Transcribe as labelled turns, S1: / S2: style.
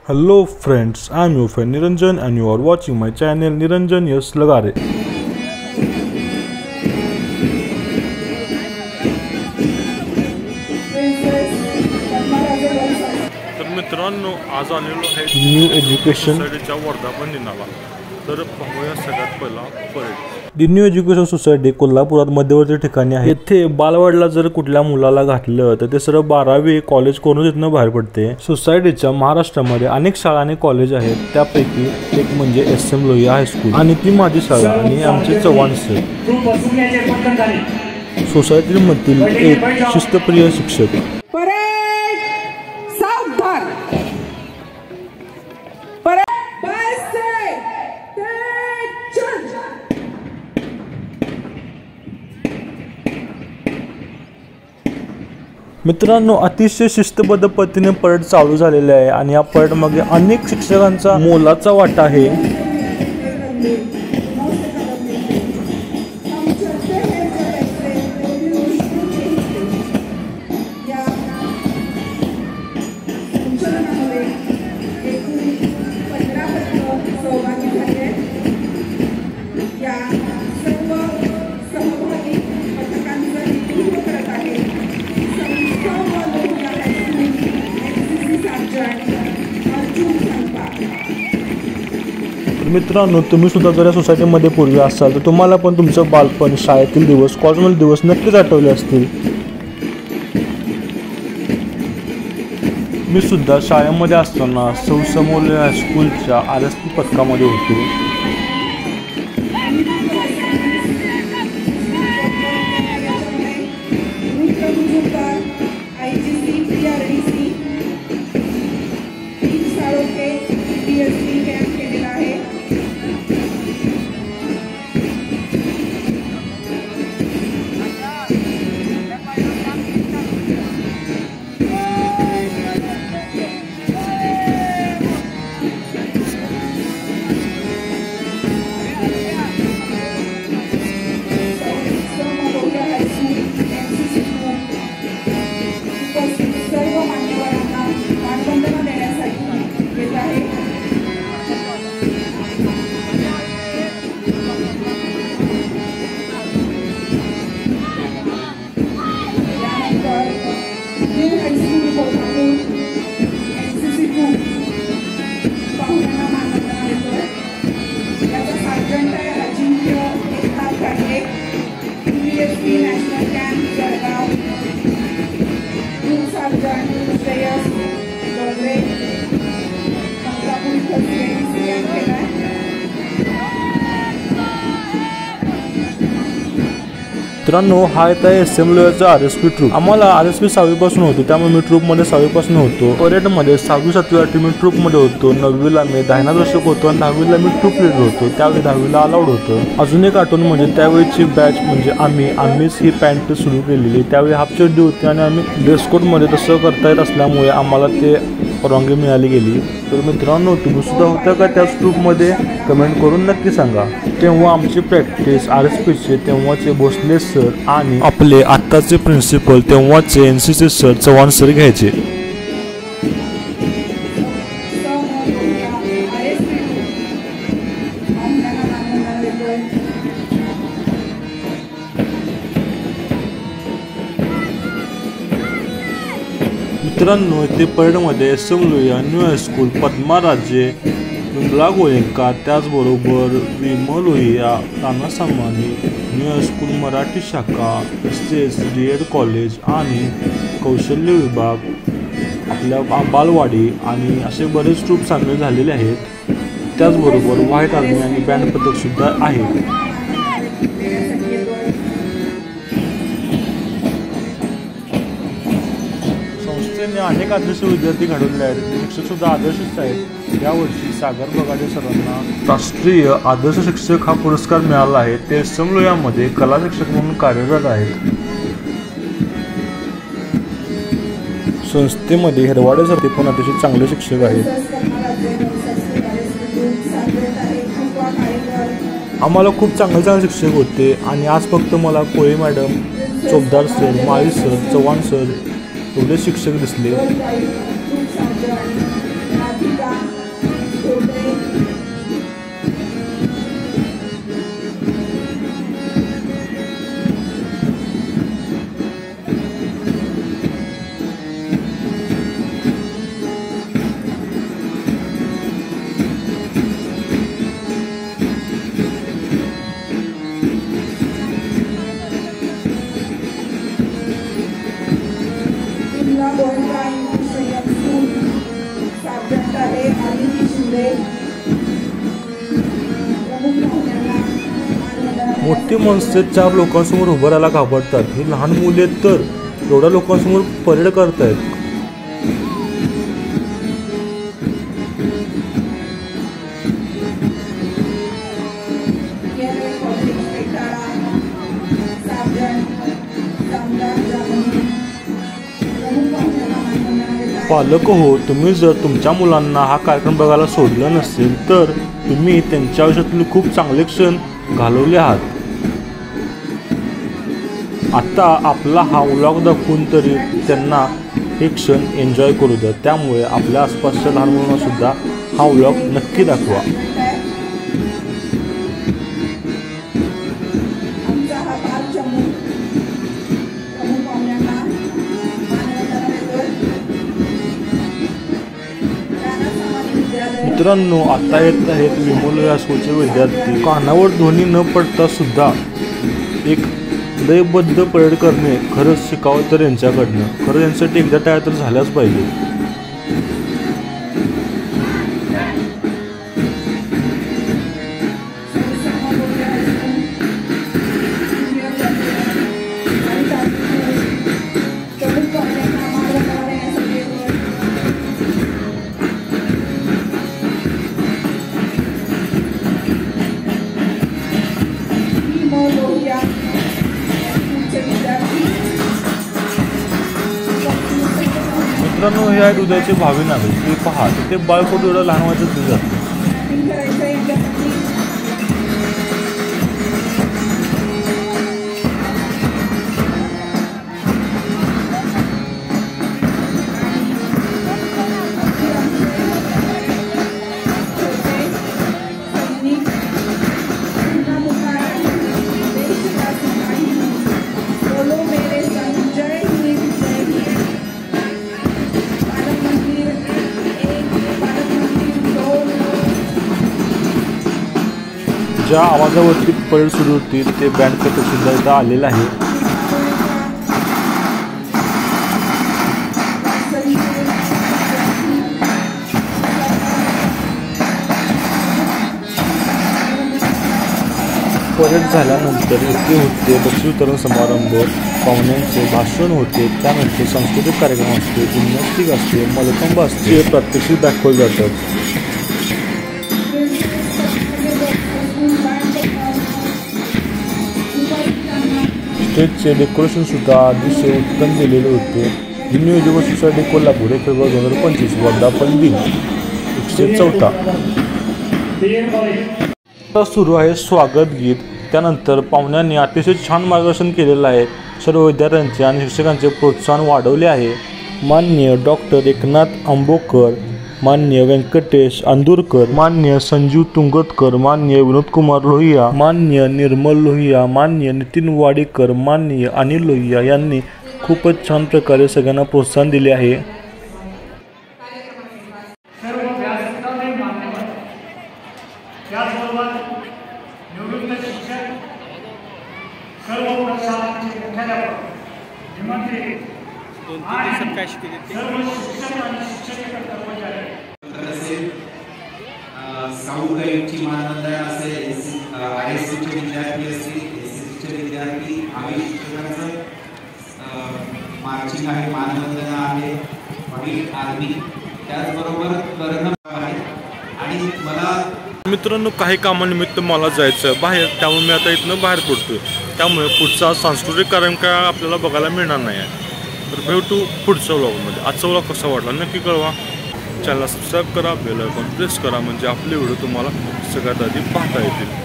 S1: Hello friends, I am your friend Niranjan and you are watching my channel Niranjan Yes Lagare. तर मित्रांनो आज आलेलो आहे new education सोसायटीच्या वर्धापन दिनाला. तर पाहूया सगळ्यात पहिला परेड. दी न्यू एज्युकेशन सोसायटी कोल्हापुरात मध्यवर्ती ठिकाणी आहे. येथे बालवाडीला जर कुठल्या मुलाला घातलं तर ते सरळ 12वी कॉलेज करून इथनं बाहेर पडते. सोसायटीच्या महाराष्ट्रामध्ये अनेक शाळा आणि कॉलेज आहेत. त्यापैकी एक म्हणजे SM लोहिया हायस्कूल आणि ती माझी शाळा आणि आमचे चव्हाण सर. सोसायटीमधील एक शिस्तप्रिय शिक्षक. मित्रांनो अतिशय शिस्तबद्ध पद्धतीने परेड चालू झालेले आहे आणि या परेड मध्ये अनेक शिक्षकांचा मोलाचा वाटा आहे. मित्रांनो तुम्ही सुद्धा जर या सोसायटीमध्ये पूर्वी असाल तर तुम्हाला पण तुमचं बालपण, शाळेतील दिवस, कॉलेजमधील दिवस नक्कीच आठवले असतील. मी सुद्धा शाळेमध्ये असताना SM लोहिया हायस्कूलच्या RSP पथकामध्ये होतो. मित्रांनो हा येत आहे SM लोहियाचा RSP ट्रूप. आम्हाला RSP 6वी पासून होतो, त्यामुळे मी ट्रूप मध्ये 6वी पासून होतो. परेड मध्ये 6वी 7वी 8वी मी ट्रूप मध्ये होतो. 9वीला मी दर्शक होतो आणि 10वीला मी ट्रूप लीडर होतो. त्यावेळी 10वीला अलाउड होतं. अजून एक आठवण म्हणजे त्यावेळीची बॅच म्हणजे आम्हीच ही पॅन्ट सुरू केलेली. त्यावेळी हाफ चड्डी होती आणि आम्ही ड्रेस कोड मध्ये तसं करता येत असल्यामुळे आम्हाला ते परवानगी मिळाली गेली. तर मित्रांनो तुम्ही सुद्धा होता का त्याच ग्रुपमध्ये? कमेंट करून नक्की सांगा. तेव्हा आमची प्रॅक्टिस RSPचे तेव्हाचे भोसले सर आणि आपले आत्ताचे प्रिन्सिपल तेव्हाचे NCC सर चव्हाण सर घ्यायचे. मित्रांनो येथे परेडमध्ये SM Lohia new high school, Padma राजे, विमला गोयंका, त्याचबरोबर विमल लोहिया, ताना सामानी न्यू हायस्कूल मराठी शाखा, SS DED कॉलेज आणि कौशल्य विभाग, आपल्या बालवाडी आणि असे बरेच ट्रूप सामील झालेले आहेत. त्याचबरोबर व्हाईट आर्मी आणि बँड पथक सुद्धा आहे. अनेक आदर्श विद्यार्थी घडवले आहेत. शिक्षक सुद्धा आदर्शच आहेत. यावर्षी सागर बगाडे सरांना राष्ट्रीय आदर्श शिक्षक हा पुरस्कार मिळाला आहे. ते SM लोहियामध्ये कला शिक्षक म्हणून कार्यरत आहेत. संस्थेमध्ये हिरवाडे सर पण अतिशय चांगले शिक्षक आहेत. आम्हाला खूप चांगले शिक्षक होते आणि आज फक्त मला कोळी मॅडम, चोपदार सर, माळी सर, चव्हाण सर एवढे शिक्षक दिसले. मोठी माणसे 4 लोकांसमोर उभं राहायला घाबरतात. ही लहान मुले तर एवढ्या लोकांसमोर परेड करतायत. पालक हो, तुम्ही जर तुमच्या मुलांना हा कार्यक्रम बघायला सोडलं नसेल तर तुम्ही त्यांच्या आयुष्यातले खूप चांगले क्षण घालवले आहात. आता आपला हा व्लॉग दाखवून तरी त्यांना हे क्षण एन्जॉय करू द्या. त्यामुळे आपल्या आसपासच्या लहान मुलांना सुद्धा हा व्लॉग नक्की दाखवा. मित्रांनो, आता येत आहेत विमोल हायस्कूलचे विद्यार्थी. कानावर ध्वनी न पडता सुद्धा एक लयबद्ध परेड करणे खरंच शिकावं तर यांच्याकडनं. खरं यांच्यासाठी एकदा तयार तर झाल्याच पाहिजे. मित्रांनो, हे आहेत उद्याचे भावी नागरिक. ते पहा, ते बाळकोट एवढं लहान वयाचं दिलं जातं. ज्या आवाजावरती परेड सुरू होती ते बँड पथक सुद्धा इथं आलेलं आहे. परेड झाल्यानंतर इथे होते बक्षीस वितरण समारंभ, पाहुण्यांचे भाषण होते, त्यानंतर सांस्कृतिक कार्यक्रम असते, जिम्नॅस्टिक असते, मलखंब असते, प्रात्यक्षिक दाखवले जातात. स्टेजचे डेकोरेशन सुद्धा अतिशय उत्तम दिलेले होते. Junnar university society Kolhapur 1 February 2025 वर्धापन दिन 104. सुरू आहे स्वागत गीत. त्यानंतर पाहुण्यांनी अतिशय छान मार्गदर्शन केलेलं आहे. सर्व विद्यार्थ्यांचे आणि शिक्षकांचे प्रोत्साहन वाढवले आहे. माननीय डॉक्टर एकनाथ अंबोकर, माननीय व्यंकटेश अंदुरकर, माननीय संजीव तुंगतकर, माननीय विनोद कुमार लोहिया, माननीय निर्मल लोहिया, माननीय नितीन वाडेकर, माननीय अनिल लोहिया यांनी खूपच छान प्रकारे सगळ्यांना प्रोत्साहन दिले आहे.
S2: स्काउट गाईडची मानवंदना असेल, ISCचे विद्यार्थी असतील, SSCचे विद्यार्थी, आम्ही शिक्षकांचं मार्चिंग आहे, मानवंदना आहे, आर्मी, त्याचबरोबर करणं आहे. आणि मला
S1: मित्रांनो, काही कामानिमित्त मला जायचं आहे बाहेर, त्यामुळे मी आता इथनं बाहेर पडतोय. त्यामुळे पुढचा सांस्कृतिक कार्यक्रम काय आपल्याला बघायला मिळणार नाही आहे. तर भेटू पुढच्या व्लॉगमध्ये. आजचा व्लॉग कसा वाटला नक्की कळवा. चॅनलला सबस्क्राईब करा, बेल आयकॉन प्रेस करा, म्हणजे आपले व्हिडिओ तुम्हाला सगळ्यात आधी पाहता येतील.